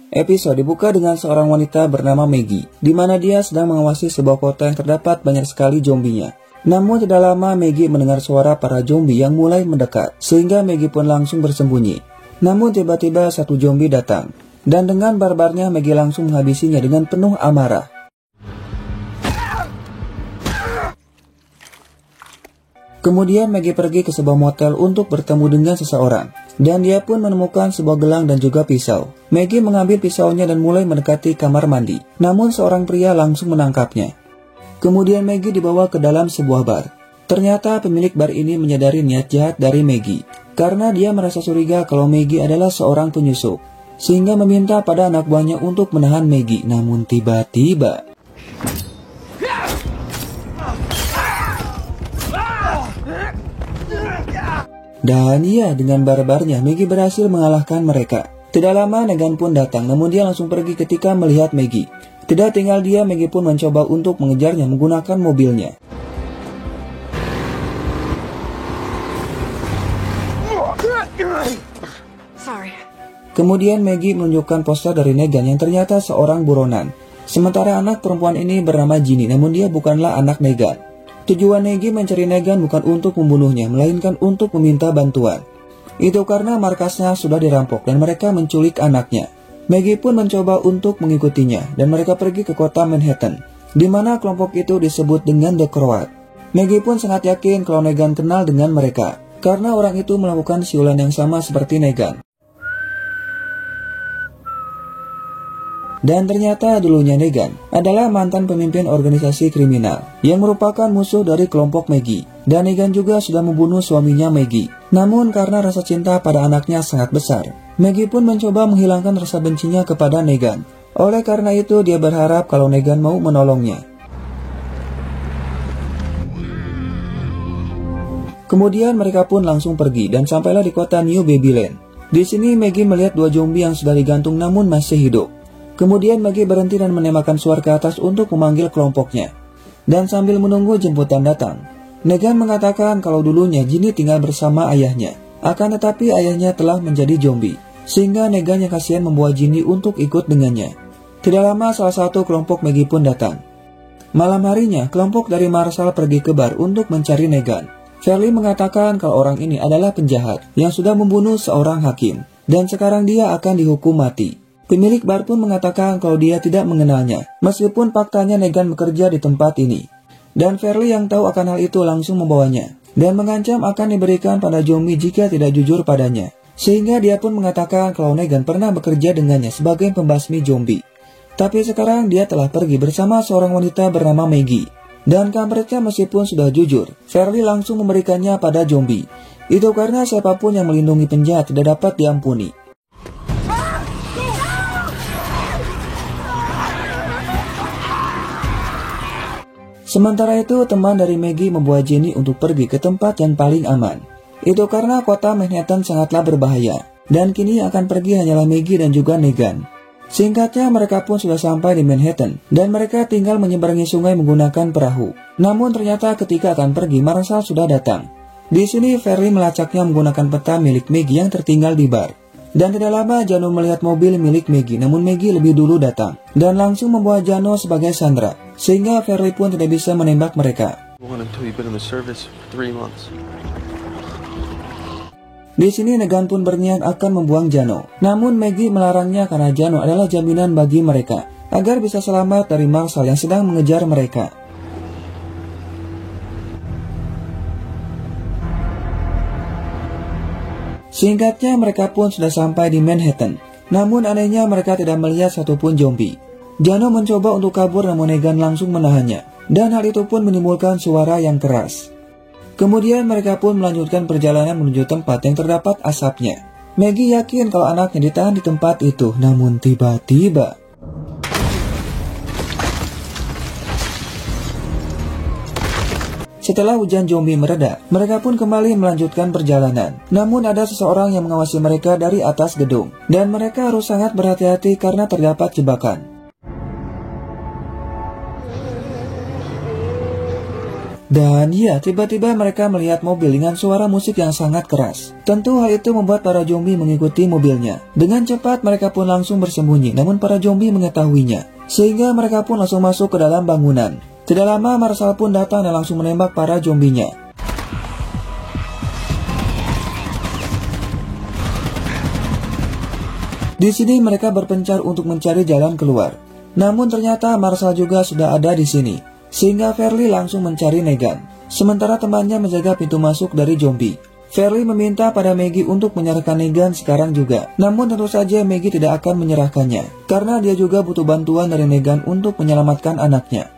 Episode dibuka dengan seorang wanita bernama Maggie, di mana dia sedang mengawasi sebuah kota yang terdapat banyak sekali zombinya. Namun tidak lama Maggie mendengar suara para zombie yang mulai mendekat, sehingga Maggie pun langsung bersembunyi. Namun tiba-tiba satu zombie datang, dan dengan barbarnya Maggie langsung menghabisinya dengan penuh amarah. Kemudian Maggie pergi ke sebuah motel untuk bertemu dengan seseorang, dan dia pun menemukan sebuah gelang dan juga pisau. Maggie mengambil pisaunya dan mulai mendekati kamar mandi, namun seorang pria langsung menangkapnya. Kemudian Maggie dibawa ke dalam sebuah bar. Ternyata pemilik bar ini menyadari niat jahat dari Maggie, karena dia merasa curiga kalau Maggie adalah seorang penyusup, sehingga meminta pada anak buahnya untuk menahan Maggie. Namun tiba-tiba dan iya, dengan barbarnya Maggie berhasil mengalahkan mereka. Tidak lama Negan pun datang, namun dia langsung pergi ketika melihat Maggie. Tidak tinggal dia, Maggie pun mencoba untuk mengejarnya menggunakan mobilnya. Kemudian Maggie menunjukkan poster dari Negan yang ternyata seorang buronan. Sementara anak perempuan ini bernama Ginny, namun dia bukanlah anak Negan. Tujuan Maggie mencari Negan bukan untuk membunuhnya, melainkan untuk meminta bantuan. Itu karena markasnya sudah dirampok dan mereka menculik anaknya. Maggie pun mencoba untuk mengikutinya, dan mereka pergi ke kota Manhattan, di mana kelompok itu disebut dengan The Croat. Maggie pun sangat yakin kalau Negan kenal dengan mereka, karena orang itu melakukan siulan yang sama seperti Negan. Dan ternyata dulunya Negan adalah mantan pemimpin organisasi kriminal yang merupakan musuh dari kelompok Maggie. Dan Negan juga sudah membunuh suaminya Maggie. Namun karena rasa cinta pada anaknya sangat besar, Maggie pun mencoba menghilangkan rasa bencinya kepada Negan. Oleh karena itu dia berharap kalau Negan mau menolongnya. Kemudian mereka pun langsung pergi dan sampailah di kota New Babyland. Di sini Maggie melihat dua zombie yang sudah digantung namun masih hidup. Kemudian Maggie berhenti dan menembakkan suara ke atas untuk memanggil kelompoknya. Dan sambil menunggu jemputan datang, Negan mengatakan kalau dulunya Ginny tinggal bersama ayahnya. Akan tetapi ayahnya telah menjadi zombie, sehingga Negan yang kasihan membawa Ginny untuk ikut dengannya. Tidak lama salah satu kelompok Maggie pun datang. Malam harinya, kelompok dari Marshall pergi ke bar untuk mencari Negan. Verly mengatakan kalau orang ini adalah penjahat yang sudah membunuh seorang hakim, dan sekarang dia akan dihukum mati. Pemilik bar pun mengatakan kalau dia tidak mengenalnya, meskipun faktanya Negan bekerja di tempat ini. Dan Verly yang tahu akan hal itu langsung membawanya, dan mengancam akan diberikan pada zombie jika tidak jujur padanya. Sehingga dia pun mengatakan kalau Negan pernah bekerja dengannya sebagai pembasmi zombie. Tapi sekarang dia telah pergi bersama seorang wanita bernama Maggie. Dan kampretnya meskipun sudah jujur, Verly langsung memberikannya pada zombie. Itu karena siapapun yang melindungi penjahat tidak dapat diampuni. Sementara itu, teman dari Maggie membawa Jenny untuk pergi ke tempat yang paling aman. Itu karena kota Manhattan sangatlah berbahaya, dan kini akan pergi hanyalah Maggie dan juga Negan. Singkatnya, mereka pun sudah sampai di Manhattan, dan mereka tinggal menyeberangi sungai menggunakan perahu. Namun ternyata ketika akan pergi, Marshall sudah datang. Di sini, Verly melacaknya menggunakan peta milik Maggie yang tertinggal di bar. Dan tidak lama Jano melihat mobil milik Maggie, namun Maggie lebih dulu datang dan langsung membawa Jano sebagai sandera, sehingga Verly pun tidak bisa menembak mereka. Di sini Negan pun berniat akan membuang Jano, namun Maggie melarangnya karena Jano adalah jaminan bagi mereka agar bisa selamat dari Marshall yang sedang mengejar mereka. Singkatnya, mereka pun sudah sampai di Manhattan. Namun anehnya mereka tidak melihat satupun zombie. Jano mencoba untuk kabur namun Negan langsung menahannya. Dan hal itu pun menimbulkan suara yang keras. Kemudian mereka pun melanjutkan perjalanan menuju tempat yang terdapat asapnya. Maggie yakin kalau anaknya ditahan di tempat itu. Namun tiba-tiba setelah hujan zombie mereda, mereka pun kembali melanjutkan perjalanan. Namun ada seseorang yang mengawasi mereka dari atas gedung, dan mereka harus sangat berhati-hati karena terdapat jebakan. Dan ya, tiba-tiba mereka melihat mobil dengan suara musik yang sangat keras. Tentu hal itu membuat para zombie mengikuti mobilnya. Dengan cepat mereka pun langsung bersembunyi, namun para zombie mengetahuinya. Sehingga mereka pun langsung masuk ke dalam bangunan. Tidak lama Marshall pun datang dan langsung menembak para zombinya. Di sini mereka berpencar untuk mencari jalan keluar. Namun ternyata Marshall juga sudah ada di sini. Sehingga Verly langsung mencari Negan. Sementara temannya menjaga pintu masuk dari zombie. Verly meminta pada Maggie untuk menyerahkan Negan sekarang juga. Namun tentu saja Maggie tidak akan menyerahkannya. Karena dia juga butuh bantuan dari Negan untuk menyelamatkan anaknya.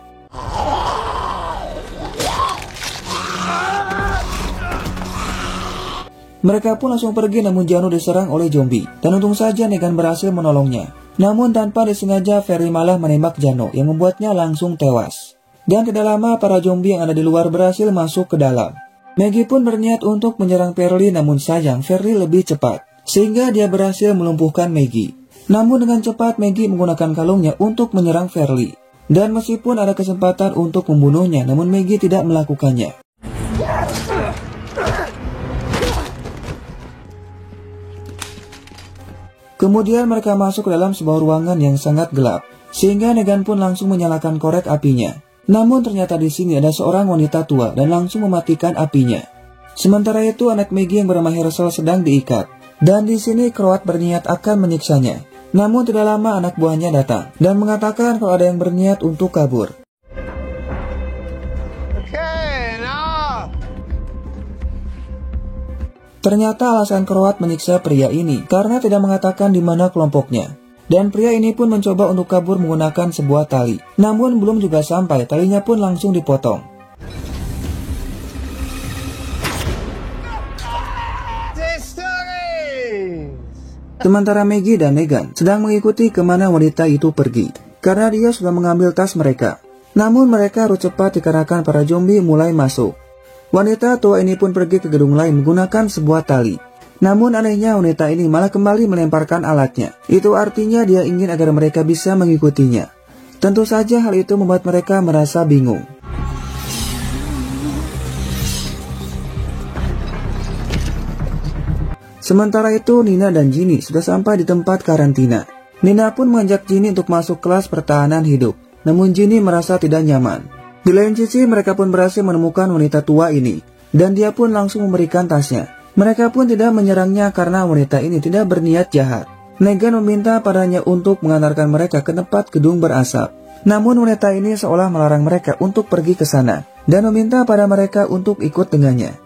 Mereka pun langsung pergi namun Jano diserang oleh zombie. Dan untung saja Negan berhasil menolongnya. Namun tanpa disengaja Verly malah menembak Jano yang membuatnya langsung tewas. Dan tidak lama para zombie yang ada di luar berhasil masuk ke dalam. Maggie pun berniat untuk menyerang Verly namun sayang Verly lebih cepat. Sehingga dia berhasil melumpuhkan Maggie. Namun dengan cepat Maggie menggunakan kalungnya untuk menyerang Verly. Dan meskipun ada kesempatan untuk membunuhnya namun Maggie tidak melakukannya. Kemudian mereka masuk ke dalam sebuah ruangan yang sangat gelap, sehingga Negan pun langsung menyalakan korek apinya. Namun ternyata di sini ada seorang wanita tua dan langsung mematikan apinya. Sementara itu anak Maggie yang bernama Herschel sedang diikat, dan di sini Croat berniat akan menyiksanya. Namun tidak lama anak buahnya datang dan mengatakan kalau ada yang berniat untuk kabur. Ternyata alasan Croat menyiksa pria ini karena tidak mengatakan di mana kelompoknya. Dan pria ini pun mencoba untuk kabur menggunakan sebuah tali. Namun belum juga sampai, talinya pun langsung dipotong. Sementara Maggie dan Negan sedang mengikuti kemana wanita itu pergi. Karena dia sudah mengambil tas mereka. Namun mereka harus cepat dikarenakan para zombie mulai masuk. Wanita tua ini pun pergi ke gedung lain menggunakan sebuah tali. Namun anehnya wanita ini malah kembali melemparkan alatnya. Itu artinya dia ingin agar mereka bisa mengikutinya. Tentu saja hal itu membuat mereka merasa bingung. Sementara itu Nina dan Ginny sudah sampai di tempat karantina. Nina pun mengajak Ginny untuk masuk kelas pertahanan hidup. Namun Ginny merasa tidak nyaman. Di lain sisi mereka pun berhasil menemukan wanita tua ini. Dan dia pun langsung memberikan tasnya. Mereka pun tidak menyerangnya karena wanita ini tidak berniat jahat. Negan meminta padanya untuk mengantarkan mereka ke tempat gedung berasap. Namun wanita ini seolah melarang mereka untuk pergi ke sana. Dan meminta pada mereka untuk ikut dengannya.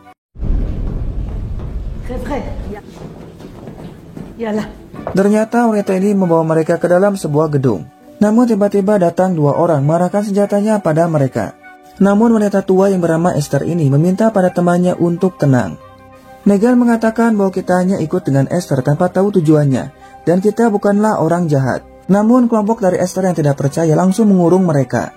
Ternyata wanita ini membawa mereka ke dalam sebuah gedung. Namun tiba-tiba datang dua orang mengarahkan senjatanya pada mereka. Namun wanita tua yang bernama Esther ini meminta pada temannya untuk tenang. Negan mengatakan bahwa kita hanya ikut dengan Esther tanpa tahu tujuannya. Dan kita bukanlah orang jahat. Namun kelompok dari Esther yang tidak percaya langsung mengurung mereka.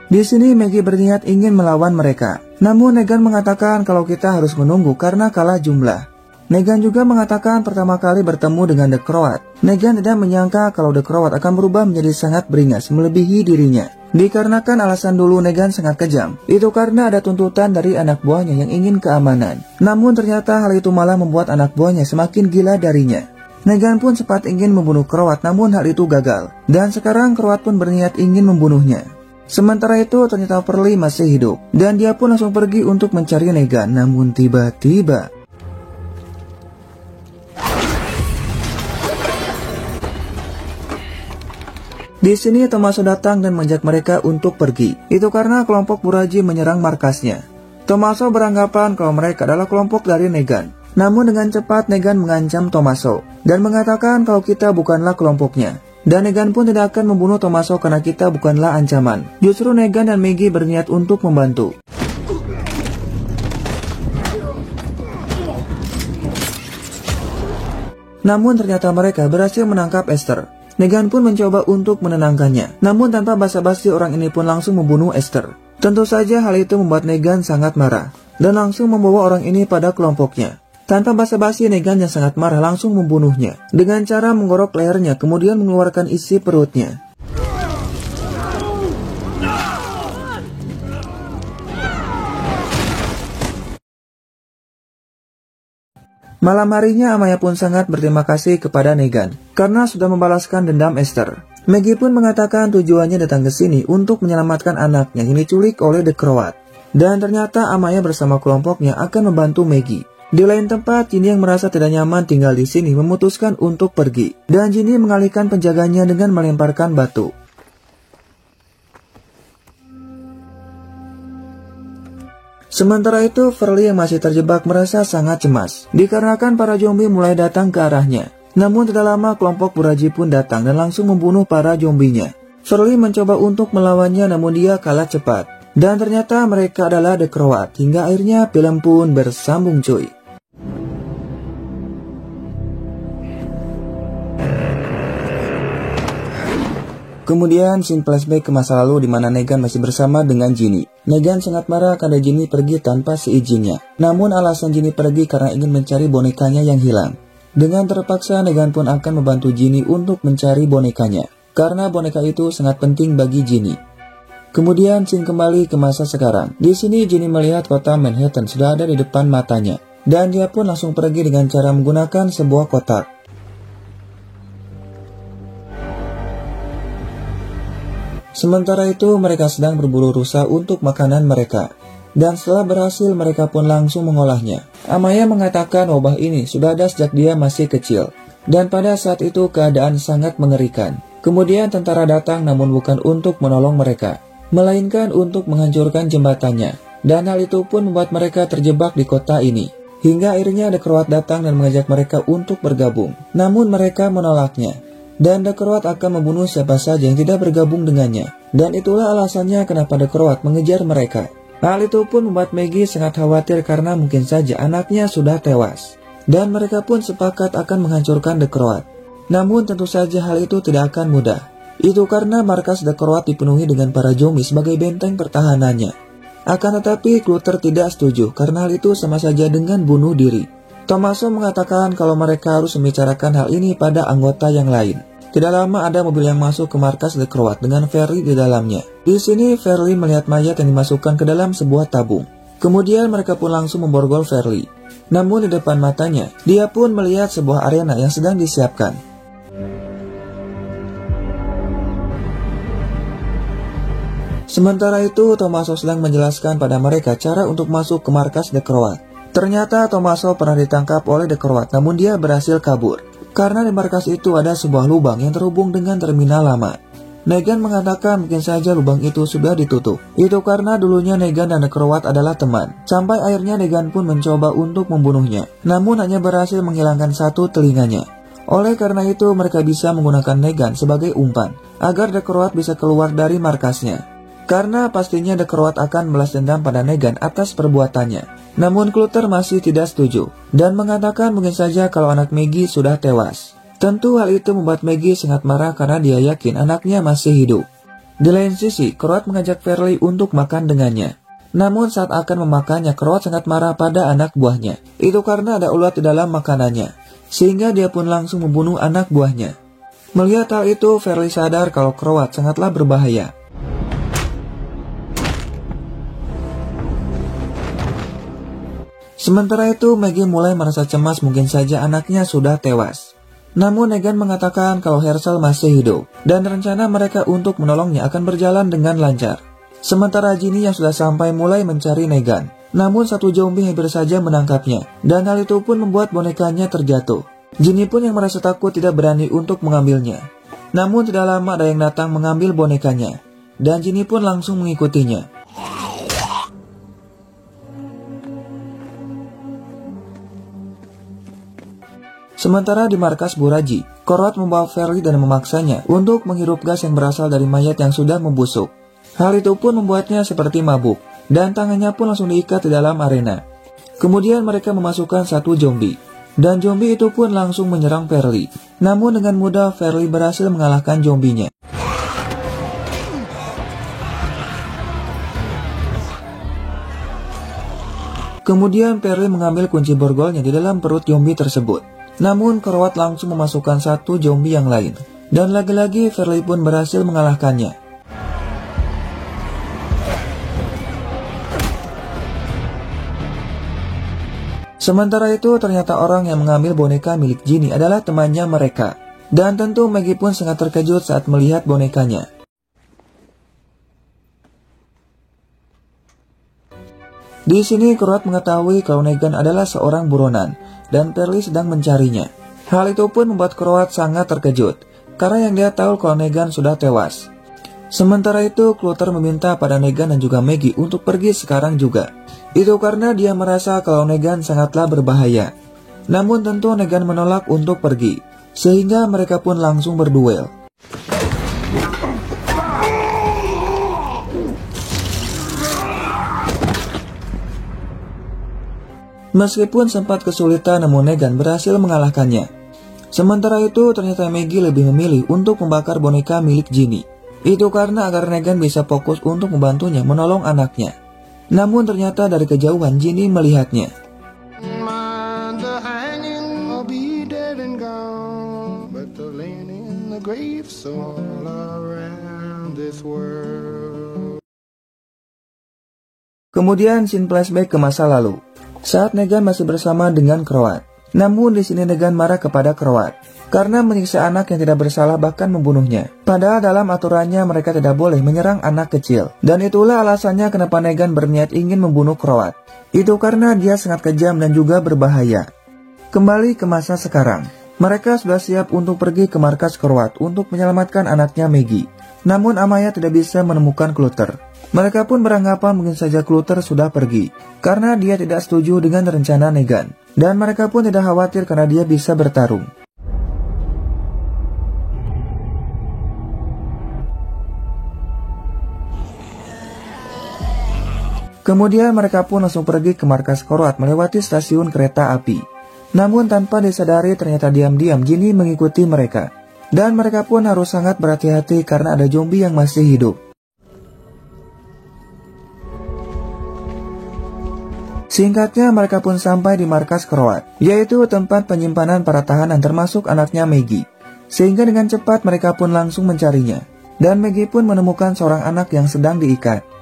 Di sini Maggie berniat ingin melawan mereka. Namun Negan mengatakan kalau kita harus menunggu karena kalah jumlah. Negan juga mengatakan pertama kali bertemu dengan The Croat. Negan tidak menyangka kalau The Croat akan berubah menjadi sangat beringas melebihi dirinya. Dikarenakan alasan dulu Negan sangat kejam. Itu karena ada tuntutan dari anak buahnya yang ingin keamanan. Namun ternyata hal itu malah membuat anak buahnya semakin gila darinya. Negan pun sempat ingin membunuh Croat namun hal itu gagal. Dan sekarang Croat pun berniat ingin membunuhnya. Sementara itu ternyata Verly masih hidup. Dan dia pun langsung pergi untuk mencari Negan. Namun tiba-tiba di sini Tommaso datang dan mengajak mereka untuk pergi. Itu karena kelompok Buraji menyerang markasnya. Tommaso beranggapan kalau mereka adalah kelompok dari Negan. Namun dengan cepat Negan mengancam Tommaso dan mengatakan kalau kita bukanlah kelompoknya. Dan Negan pun tidak akan membunuh Tommaso karena kita bukanlah ancaman. Justru Negan dan Maggie berniat untuk membantu. Namun ternyata mereka berhasil menangkap Esther. Negan pun mencoba untuk menenangkannya. Namun tanpa basa-basi orang ini pun langsung membunuh Esther. Tentu saja hal itu membuat Negan sangat marah. Dan langsung membawa orang ini pada kelompoknya. Tanpa basa-basi Negan yang sangat marah langsung membunuhnya. Dengan cara menggorok lehernya kemudian mengeluarkan isi perutnya. Malam harinya Amaya pun sangat berterima kasih kepada Negan karena sudah membalaskan dendam Esther. Maggie pun mengatakan tujuannya datang ke sini untuk menyelamatkan anaknya yang diculik oleh The Croat. Dan ternyata Amaya bersama kelompoknya akan membantu Maggie. Di lain tempat, Ginny yang merasa tidak nyaman tinggal di sini memutuskan untuk pergi. Dan Ginny mengalihkan penjaganya dengan melemparkan batu. Sementara itu, Verly yang masih terjebak merasa sangat cemas, dikarenakan para zombie mulai datang ke arahnya. Namun tidak lama kelompok Buraji pun datang dan langsung membunuh para zombinya. Verly mencoba untuk melawannya namun dia kalah cepat. Dan ternyata mereka adalah The Croat, hingga akhirnya film pun bersambung cuy. Kemudian scene flashback ke masa lalu di mana Negan masih bersama dengan Ginny. Negan sangat marah karena Ginny pergi tanpa seizinnya. Namun alasan Ginny pergi karena ingin mencari bonekanya yang hilang. Dengan terpaksa Negan pun akan membantu Ginny untuk mencari bonekanya. Karena boneka itu sangat penting bagi Ginny. Kemudian scene kembali ke masa sekarang. Di sini Ginny melihat kota Manhattan sudah ada di depan matanya. Dan dia pun langsung pergi dengan cara menggunakan sebuah kotak. Sementara itu mereka sedang berburu rusa untuk makanan mereka. Dan setelah berhasil mereka pun langsung mengolahnya. Amaya mengatakan wabah ini sudah ada sejak dia masih kecil. Dan pada saat itu keadaan sangat mengerikan. Kemudian tentara datang namun bukan untuk menolong mereka, melainkan untuk menghancurkan jembatannya. Dan hal itu pun membuat mereka terjebak di kota ini. Hingga akhirnya The Croat datang dan mengajak mereka untuk bergabung. Namun mereka menolaknya. Dan The Croat akan membunuh siapa saja yang tidak bergabung dengannya. Dan itulah alasannya kenapa The Croat mengejar mereka. Hal itu pun membuat Maggie sangat khawatir karena mungkin saja anaknya sudah tewas. Dan mereka pun sepakat akan menghancurkan The Croat. Namun tentu saja hal itu tidak akan mudah. Itu karena markas The Croat dipenuhi dengan para zombie sebagai benteng pertahanannya. Akan tetapi Clutter tidak setuju karena hal itu sama saja dengan bunuh diri. Tommaso mengatakan kalau mereka harus membicarakan hal ini pada anggota yang lain. Tidak lama ada mobil yang masuk ke markas The Croat dengan Verly di dalamnya. Di sini Verly melihat mayat yang dimasukkan ke dalam sebuah tabung. Kemudian mereka pun langsung memborgol Verly. Namun di depan matanya, dia pun melihat sebuah arena yang sedang disiapkan. Sementara itu, Tommaso sedang menjelaskan pada mereka cara untuk masuk ke markas The Croat. Ternyata Tommaso pernah ditangkap oleh The Croat, namun dia berhasil kabur. Karena di markas itu ada sebuah lubang yang terhubung dengan terminal lama. Negan mengatakan mungkin saja lubang itu sudah ditutup. Itu karena dulunya Negan dan The Croat adalah teman. Sampai akhirnya Negan pun mencoba untuk membunuhnya. Namun hanya berhasil menghilangkan satu telinganya. Oleh karena itu mereka bisa menggunakan Negan sebagai umpan. Agar The Croat bisa keluar dari markasnya. Karena pastinya The Croat akan balas dendam pada Negan atas perbuatannya. Namun Clutter masih tidak setuju dan mengatakan mungkin saja kalau anak Maggie sudah tewas. Tentu hal itu membuat Maggie sangat marah karena dia yakin anaknya masih hidup. Di lain sisi, Croat mengajak Verly untuk makan dengannya. Namun saat akan memakannya, Croat sangat marah pada anak buahnya. Itu karena ada ulat di dalam makanannya. Sehingga dia pun langsung membunuh anak buahnya. Melihat hal itu, Verly sadar kalau Croat sangatlah berbahaya. Sementara itu, Maggie mulai merasa cemas mungkin saja anaknya sudah tewas. Namun Negan mengatakan kalau Herschel masih hidup, dan rencana mereka untuk menolongnya akan berjalan dengan lancar. Sementara Ginny yang sudah sampai mulai mencari Negan. Namun satu zombie hampir saja menangkapnya, dan hal itu pun membuat bonekanya terjatuh. Ginny pun yang merasa takut tidak berani untuk mengambilnya. Namun tidak lama ada yang datang mengambil bonekanya, dan Ginny pun langsung mengikutinya. Sementara di markas Buraji, Croat membawa Verly dan memaksanya untuk menghirup gas yang berasal dari mayat yang sudah membusuk. Hal itu pun membuatnya seperti mabuk, dan tangannya pun langsung diikat di dalam arena. Kemudian mereka memasukkan satu zombie, dan zombie itu pun langsung menyerang Verly. Namun dengan mudah Verly berhasil mengalahkan zombinya. Kemudian Verly mengambil kunci borgolnya di dalam perut zombie tersebut. Namun Croat langsung memasukkan satu zombie yang lain. Dan lagi-lagi Verly pun berhasil mengalahkannya. Sementara itu ternyata orang yang mengambil boneka milik Ginny adalah temannya mereka. Dan tentu Maggie pun sangat terkejut saat melihat bonekanya. Di sini Croat mengetahui kalau Negan adalah seorang buronan dan Pearlie sedang mencarinya. Hal itu pun membuat Croat sangat terkejut karena yang dia tahu kalau Negan sudah tewas. Sementara itu Clutter meminta pada Negan dan juga Maggie untuk pergi sekarang juga. Itu karena dia merasa kalau Negan sangatlah berbahaya. Namun tentu Negan menolak untuk pergi, sehingga mereka pun langsung berduel. Meskipun sempat kesulitan, namun Negan berhasil mengalahkannya. Sementara itu ternyata Maggie lebih memilih untuk membakar boneka milik Ginny. Itu karena agar Negan bisa fokus untuk membantunya menolong anaknya. Namun ternyata dari kejauhan Ginny melihatnya. Kemudian scene flashback ke masa lalu, saat Negan masih bersama dengan Croat. Namun di sini Negan marah kepada Croat karena menyiksa anak yang tidak bersalah bahkan membunuhnya. Padahal dalam aturannya mereka tidak boleh menyerang anak kecil. Dan itulah alasannya kenapa Negan berniat ingin membunuh Croat. Itu karena dia sangat kejam dan juga berbahaya. Kembali ke masa sekarang. Mereka sudah siap untuk pergi ke markas Croat untuk menyelamatkan anaknya Maggie. Namun Amaya tidak bisa menemukan Clutter. Mereka pun beranggapan mungkin saja Clutter sudah pergi karena dia tidak setuju dengan rencana Negan. Dan mereka pun tidak khawatir karena dia bisa bertarung. Kemudian mereka pun langsung pergi ke markas Croat melewati stasiun kereta api. Namun tanpa disadari ternyata diam-diam Ginny mengikuti mereka. Dan mereka pun harus sangat berhati-hati karena ada zombie yang masih hidup. Singkatnya mereka pun sampai di markas Croat, yaitu tempat penyimpanan para tahanan termasuk anaknya Maggie. Sehingga dengan cepat mereka pun langsung mencarinya. Dan Maggie pun menemukan seorang anak yang sedang diikat.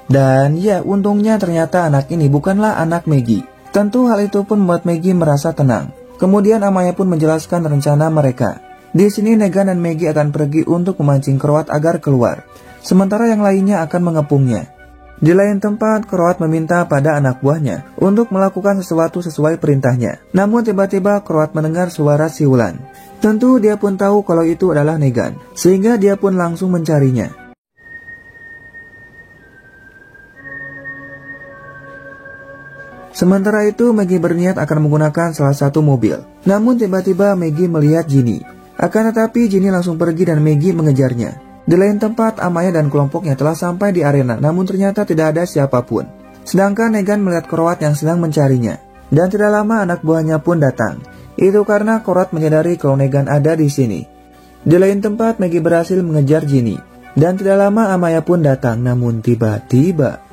Dan ya, untungnya ternyata anak ini bukanlah anak Maggie. Tentu hal itu pun membuat Maggie merasa tenang. Kemudian Amaya pun menjelaskan rencana mereka. Di sini Negan dan Maggie akan pergi untuk memancing Croat agar keluar. Sementara yang lainnya akan mengepungnya. Di lain tempat, Croat meminta pada anak buahnya untuk melakukan sesuatu sesuai perintahnya. Namun tiba-tiba Croat mendengar suara siulan. Tentu dia pun tahu kalau itu adalah Negan, sehingga dia pun langsung mencarinya. Sementara itu Maggie berniat akan menggunakan salah satu mobil. Namun tiba-tiba Maggie melihat Ginny. Akan tetapi Ginny langsung pergi dan Maggie mengejarnya. Di lain tempat Amaya dan kelompoknya telah sampai di arena, namun ternyata tidak ada siapapun. Sedangkan Negan melihat Croat yang sedang mencarinya. Dan tidak lama anak buahnya pun datang. Itu karena Croat menyadari kalau Negan ada di sini. Di lain tempat Maggie berhasil mengejar Ginny. Dan tidak lama Amaya pun datang, namun tiba-tiba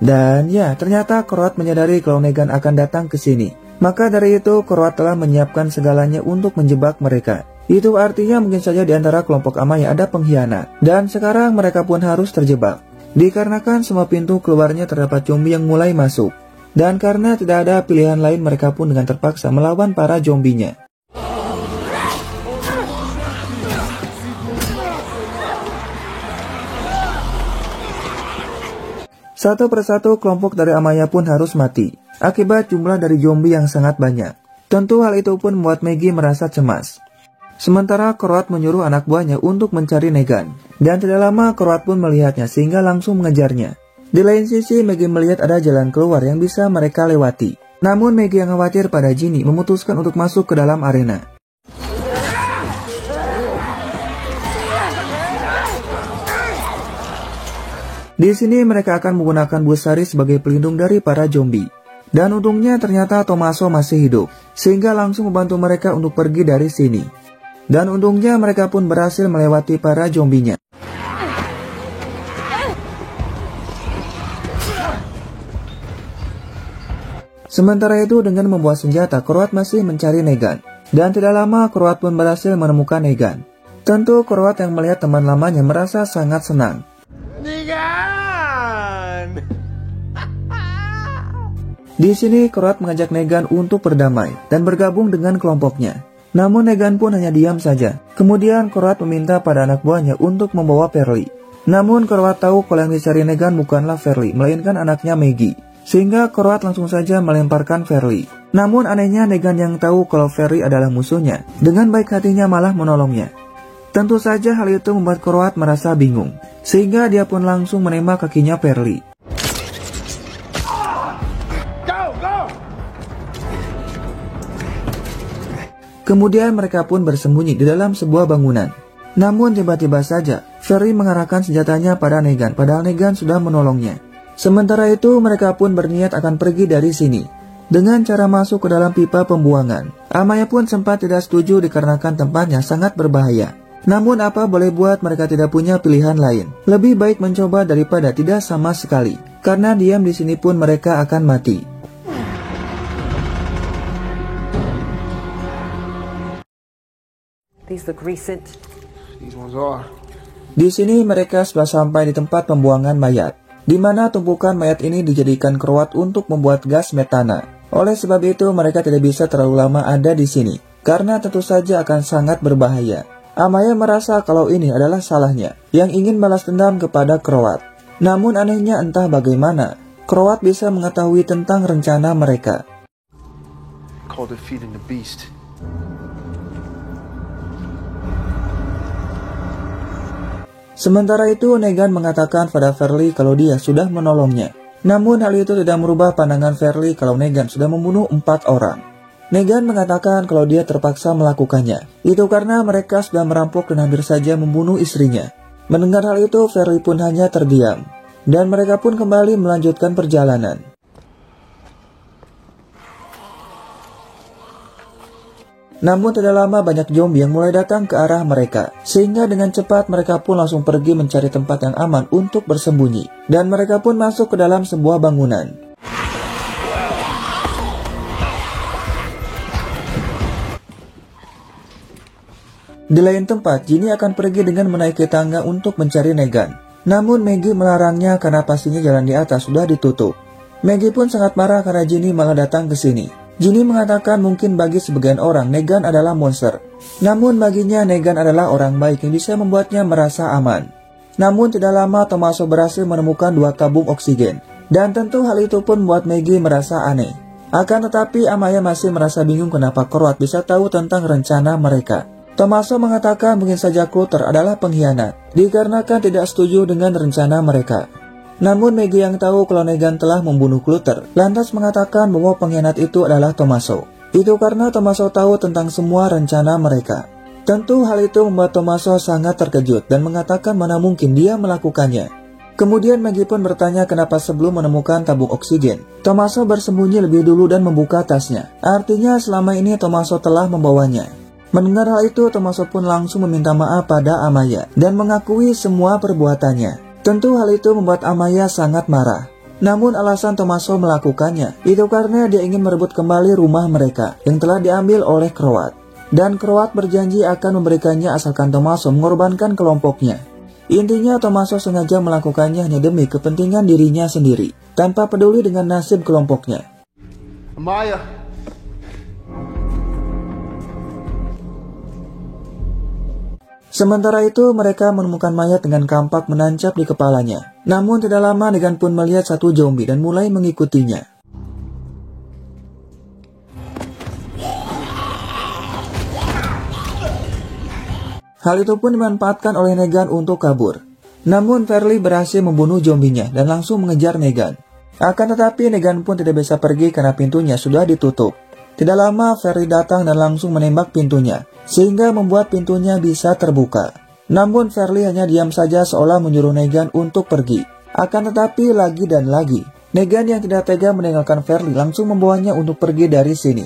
dan ya, ternyata Croat menyadari kalau Negan akan datang ke sini. Maka dari itu, Croat telah menyiapkan segalanya untuk menjebak mereka. Itu artinya mungkin saja di antara kelompok Amaya ada pengkhianat. Dan sekarang mereka pun harus terjebak. Dikarenakan semua pintu keluarnya terdapat zombie yang mulai masuk. Dan karena tidak ada pilihan lain, mereka pun dengan terpaksa melawan para zombinya. Satu persatu kelompok dari Amaya pun harus mati, akibat jumlah dari zombie yang sangat banyak. Tentu hal itu pun membuat Maggie merasa cemas. Sementara Croat menyuruh anak buahnya untuk mencari Negan. Dan tidak lama Croat pun melihatnya sehingga langsung mengejarnya. Di lain sisi Maggie melihat ada jalan keluar yang bisa mereka lewati. Namun Maggie yang khawatir pada Ginny memutuskan untuk masuk ke dalam arena. Di sini mereka akan menggunakan busari sebagai pelindung dari para zombie. Dan untungnya ternyata Tommaso masih hidup, sehingga langsung membantu mereka untuk pergi dari sini. Dan untungnya mereka pun berhasil melewati para zombinya. Sementara itu dengan membawa senjata, Croat masih mencari Negan. Dan tidak lama Croat pun berhasil menemukan Negan. Tentu Croat yang melihat teman lamanya merasa sangat senang. Negan! Di sini Croat mengajak Negan untuk berdamai dan bergabung dengan kelompoknya. Namun Negan pun hanya diam saja. Kemudian Croat meminta pada anak buahnya untuk membawa Verly. Namun Croat tahu kalau yang dicari Negan bukanlah Verly, melainkan anaknya Maggie. Sehingga Croat langsung saja melemparkan Verly. Namun anehnya Negan yang tahu kalau Verly adalah musuhnya, dengan baik hatinya malah menolongnya. Tentu saja hal itu membuat Croat merasa bingung, sehingga dia pun langsung menembak kakinya Verly. Kemudian mereka pun bersembunyi di dalam sebuah bangunan. Namun tiba-tiba saja, Verly mengarahkan senjatanya pada Negan, padahal Negan sudah menolongnya. Sementara itu mereka pun berniat akan pergi dari sini, dengan cara masuk ke dalam pipa pembuangan. Amaya pun sempat tidak setuju dikarenakan tempatnya sangat berbahaya. Namun apa boleh buat, mereka tidak punya pilihan lain. Lebih baik mencoba daripada tidak sama sekali, karena diam di sini pun mereka akan mati. These look recent. These ones are. Di sini mereka sudah sampai di tempat pembuangan mayat, di mana tumpukan mayat ini dijadikan Croat untuk membuat gas metana. Oleh sebab itu mereka tidak bisa terlalu lama ada di sini, karena tentu saja akan sangat berbahaya. Amaya merasa kalau ini adalah salahnya, yang ingin balas dendam kepada Croat. Namun anehnya entah bagaimana, Croat bisa mengetahui tentang rencana mereka. Called it feeding the beast. Sementara itu Negan mengatakan pada Verly kalau dia sudah menolongnya. Namun hal itu tidak merubah pandangan Verly kalau Negan sudah membunuh 4 orang. Negan mengatakan kalau dia terpaksa melakukannya. Itu karena mereka sudah merampok dan hampir saja membunuh istrinya. Mendengar hal itu Verly pun hanya terdiam. Dan mereka pun kembali melanjutkan perjalanan. Namun tidak lama banyak zombie yang mulai datang ke arah mereka, sehingga dengan cepat mereka pun langsung pergi mencari tempat yang aman untuk bersembunyi. Dan mereka pun masuk ke dalam sebuah bangunan. Di lain tempat, Ginny akan pergi dengan menaiki tangga untuk mencari Negan. Namun Maggie melarangnya karena pastinya jalan di atas sudah ditutup. Maggie pun sangat marah karena Ginny malah datang ke sini. Ginny mengatakan mungkin bagi sebagian orang Negan adalah monster. Namun baginya Negan adalah orang baik yang bisa membuatnya merasa aman. Namun tidak lama Tommaso berhasil menemukan 2 tabung oksigen. Dan tentu hal itu pun membuat Maggie merasa aneh. Akan tetapi Amaya masih merasa bingung kenapa Croat bisa tahu tentang rencana mereka. Tommaso mengatakan mungkin saja Clutter adalah pengkhianat, dikarenakan tidak setuju dengan rencana mereka. Namun Maggie yang tahu kalau Negan telah membunuh Clutter, lantas mengatakan bahwa pengkhianat itu adalah Tommaso. Itu karena Tommaso tahu tentang semua rencana mereka. Tentu hal itu membuat Tommaso sangat terkejut dan mengatakan mana mungkin dia melakukannya. Kemudian Maggie pun bertanya kenapa sebelum menemukan tabung oksigen, Tommaso bersembunyi lebih dulu dan membuka tasnya. Artinya selama ini Tommaso telah membawanya. Mendengar hal itu, Tommaso pun langsung meminta maaf pada Amaya dan mengakui semua perbuatannya. Tentu hal itu membuat Amaya sangat marah. Namun alasan Tommaso melakukannya itu karena dia ingin merebut kembali rumah mereka yang telah diambil oleh Croat. Dan Croat berjanji akan memberikannya asalkan Tommaso mengorbankan kelompoknya. Intinya Tommaso sengaja melakukannya hanya demi kepentingan dirinya sendiri, tanpa peduli dengan nasib kelompoknya. Amaya. Sementara itu mereka menemukan mayat dengan kampak menancap di kepalanya. Namun tidak lama Negan pun melihat satu zombie dan mulai mengikutinya. Hal itu pun dimanfaatkan oleh Negan untuk kabur. Namun Verly berhasil membunuh zombinya dan langsung mengejar Negan. Akan tetapi Negan pun tidak bisa pergi karena pintunya sudah ditutup. Tidak lama Verly datang dan langsung menembak pintunya, sehingga membuat pintunya bisa terbuka. Namun Verly hanya diam saja seolah menyuruh Negan untuk pergi. Akan tetapi lagi dan lagi, Negan yang tidak tega meninggalkan Verly langsung membawanya untuk pergi dari sini.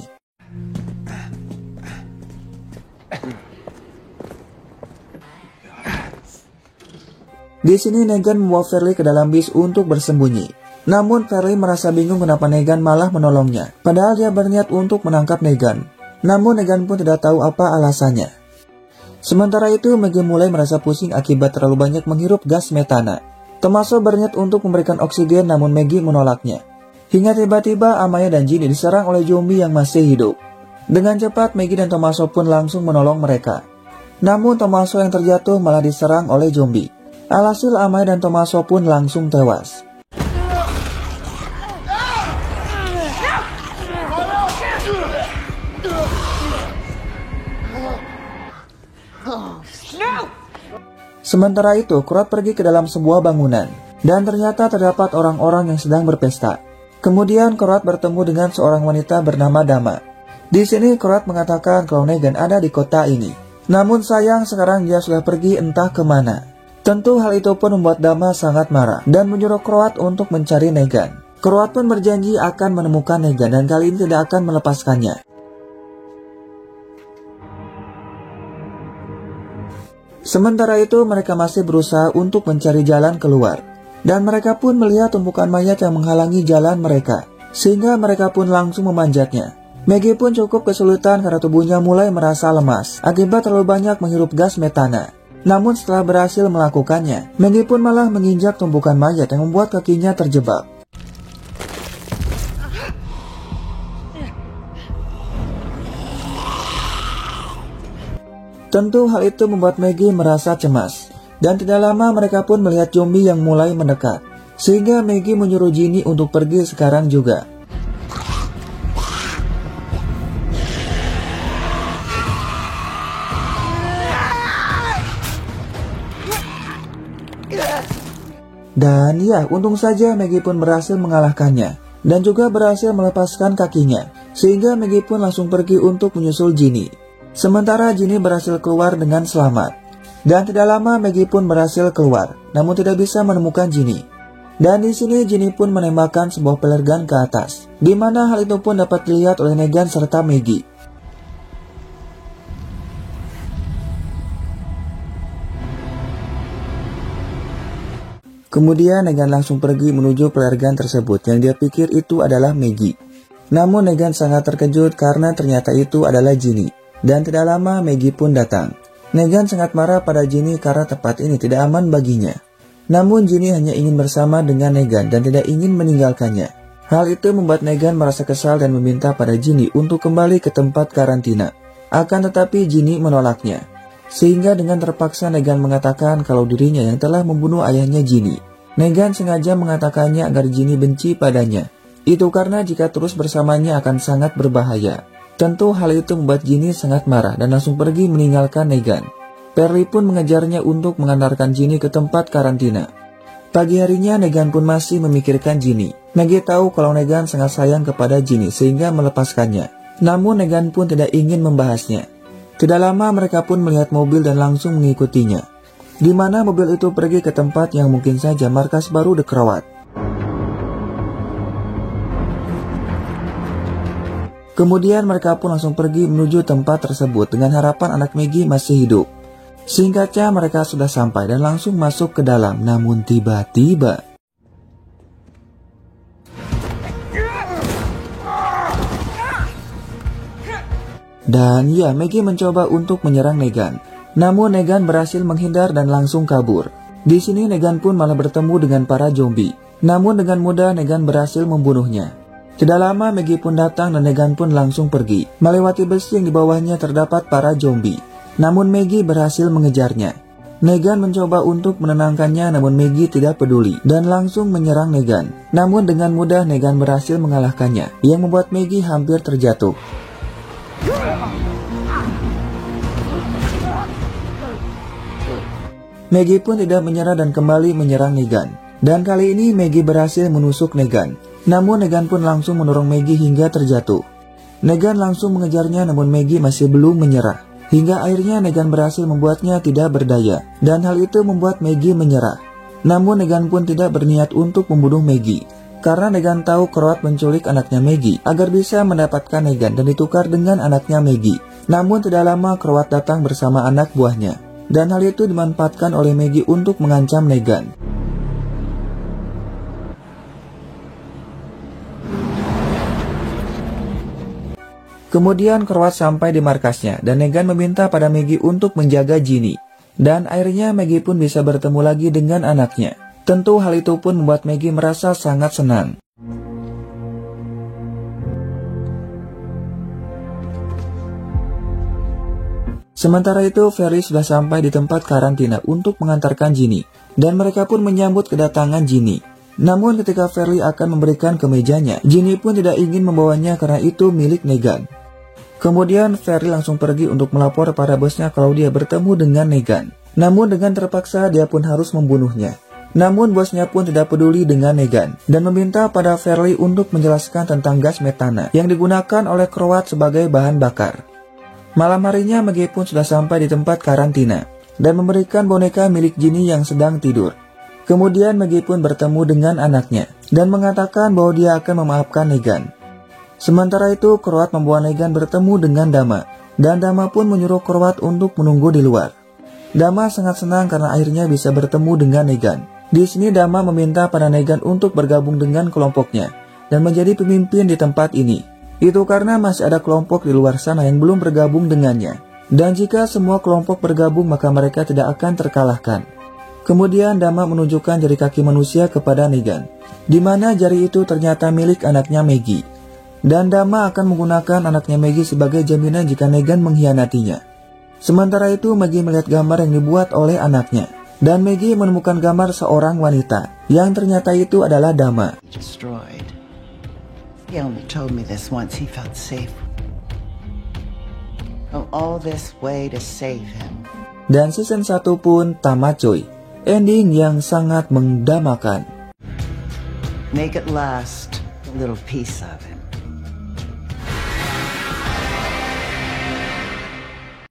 Di sini Negan membawa Verly ke dalam bis untuk bersembunyi. Namun Perry merasa bingung kenapa Negan malah menolongnya, padahal dia berniat untuk menangkap Negan. Namun Negan pun tidak tahu apa alasannya. Sementara itu Maggie mulai merasa pusing akibat terlalu banyak menghirup gas metana. Tommaso berniat untuk memberikan oksigen namun Maggie menolaknya. Hingga tiba-tiba Amaya dan Ginny diserang oleh zombie yang masih hidup. Dengan cepat Maggie dan Tommaso pun langsung menolong mereka. Namun Tommaso yang terjatuh malah diserang oleh zombie. Alhasil Amaya dan Tommaso pun langsung tewas. Sementara itu, Kurt pergi ke dalam sebuah bangunan dan ternyata terdapat orang-orang yang sedang berpesta. Kemudian Kurt bertemu dengan seorang wanita bernama Dama. Di sini Kurt mengatakan kalau Negan ada di kota ini. Namun sayang sekarang dia sudah pergi entah kemana. Tentu hal itu pun membuat Dama sangat marah dan menyuruh Kurt untuk mencari Negan. Kurt pun berjanji akan menemukan Negan dan kali ini tidak akan melepaskannya. Sementara itu mereka masih berusaha untuk mencari jalan keluar. Dan mereka pun melihat tumpukan mayat yang menghalangi jalan mereka. Sehingga mereka pun langsung memanjatnya. Maggie pun cukup kesulitan karena tubuhnya mulai merasa lemas akibat terlalu banyak menghirup gas metana. Namun setelah berhasil melakukannya, Maggie pun malah menginjak tumpukan mayat yang membuat kakinya terjebak. Tentu hal itu membuat Maggie merasa cemas. Dan tidak lama mereka pun melihat zombie yang mulai mendekat. Sehingga Maggie menyuruh Ginny untuk pergi sekarang juga. Dan ya, untung saja Maggie pun berhasil mengalahkannya. Dan juga berhasil melepaskan kakinya. Sehingga Maggie pun langsung pergi untuk menyusul Ginny. Sementara Ginny berhasil keluar dengan selamat. Dan tidak lama Maggie pun berhasil keluar, namun tidak bisa menemukan Ginny. Dan di sini Ginny pun menembakkan sebuah flare gun ke atas, di mana hal itu pun dapat dilihat oleh Negan serta Maggie. Kemudian Negan langsung pergi menuju flare gun tersebut yang dia pikir itu adalah Maggie. Namun Negan sangat terkejut karena ternyata itu adalah Ginny. Dan tidak lama Maggie pun datang. Negan sangat marah pada Ginny karena tempat ini tidak aman baginya. Namun Ginny hanya ingin bersama dengan Negan dan tidak ingin meninggalkannya. Hal itu membuat Negan merasa kesal dan meminta pada Ginny untuk kembali ke tempat karantina. Akan tetapi Ginny menolaknya. Sehingga dengan terpaksa Negan mengatakan kalau dirinya yang telah membunuh ayahnya Ginny. Negan sengaja mengatakannya agar Ginny benci padanya. Itu karena jika terus bersamanya akan sangat berbahaya. Tentu hal itu membuat Ginny sangat marah dan langsung pergi meninggalkan Negan. Perry pun mengejarnya untuk mengantarkan Ginny ke tempat karantina. Pagi harinya Negan pun masih memikirkan Ginny. Maggie tahu kalau Negan sangat sayang kepada Ginny sehingga melepaskannya. Namun Negan pun tidak ingin membahasnya. Tidak lama mereka pun melihat mobil dan langsung mengikutinya. Di mana mobil itu pergi ke tempat yang mungkin saja markas baru The Croat. Kemudian mereka pun langsung pergi menuju tempat tersebut dengan harapan anak Maggie masih hidup. Singkatnya mereka sudah sampai dan langsung masuk ke dalam, namun tiba-tiba dan ya, Maggie mencoba untuk menyerang Negan. Namun Negan berhasil menghindar dan langsung kabur. Di sini Negan pun malah bertemu dengan para zombie. Namun dengan mudah Negan berhasil membunuhnya. Tidak lama Maggie pun datang dan Negan pun langsung pergi, melewati besi yang di bawahnya terdapat para zombie. Namun Maggie berhasil mengejarnya. Negan mencoba untuk menenangkannya namun Maggie tidak peduli dan langsung menyerang Negan. Namun dengan mudah Negan berhasil mengalahkannya, yang membuat Maggie hampir terjatuh. Maggie pun tidak menyerah dan kembali menyerang Negan. Dan kali ini Maggie berhasil menusuk Negan. Namun Negan pun langsung mendorong Maggie hingga terjatuh. Negan langsung mengejarnya namun Maggie masih belum menyerah. Hingga akhirnya Negan berhasil membuatnya tidak berdaya. Dan hal itu membuat Maggie menyerah. Namun Negan pun tidak berniat untuk membunuh Maggie. Karena Negan tahu Croat menculik anaknya Maggie agar bisa mendapatkan Negan dan ditukar dengan anaknya Maggie. Namun tidak lama Croat datang bersama anak buahnya. Dan hal itu dimanfaatkan oleh Maggie untuk mengancam Negan. Kemudian Croat sampai di markasnya dan Negan meminta pada Maggie untuk menjaga Ginny. Dan akhirnya Maggie pun bisa bertemu lagi dengan anaknya. Tentu hal itu pun membuat Maggie merasa sangat senang. Sementara itu, Ferry sudah sampai di tempat karantina untuk mengantarkan Ginny, dan mereka pun menyambut kedatangan Ginny. Namun ketika Ferry akan memberikan kemejanya, Ginny pun tidak ingin membawanya karena itu milik Negan. Kemudian Ferry langsung pergi untuk melapor pada bosnya kalau dia bertemu dengan Negan. Namun dengan terpaksa dia pun harus membunuhnya. Namun bosnya pun tidak peduli dengan Negan dan meminta pada Ferry untuk menjelaskan tentang gas metana yang digunakan oleh Croat sebagai bahan bakar. Malam harinya Maggie pun sudah sampai di tempat karantina dan memberikan boneka milik Ginny yang sedang tidur. Kemudian Maggie pun bertemu dengan anaknya dan mengatakan bahwa dia akan memaafkan Negan. Sementara itu Croat membawa Negan bertemu dengan Dama dan Dama pun menyuruh Croat untuk menunggu di luar. Dama sangat senang karena akhirnya bisa bertemu dengan Negan. Di sini Dama meminta pada Negan untuk bergabung dengan kelompoknya dan menjadi pemimpin di tempat ini. Itu karena masih ada kelompok di luar sana yang belum bergabung dengannya. Dan jika semua kelompok bergabung maka mereka tidak akan terkalahkan. Kemudian Dama menunjukkan jari kaki manusia kepada Negan, di mana jari itu ternyata milik anaknya Maggie. Dan Dama akan menggunakan anaknya Maggie sebagai jaminan jika Negan mengkhianatinya. Sementara itu Maggie melihat gambar yang dibuat oleh anaknya. Dan Maggie menemukan gambar seorang wanita, yang ternyata itu adalah Dama. He only told me this once he felt safe. Come all this way to save him. Dan season 1 pun tamat coy. Ending yang sangat mendamakan. Make it last, a little piece of him.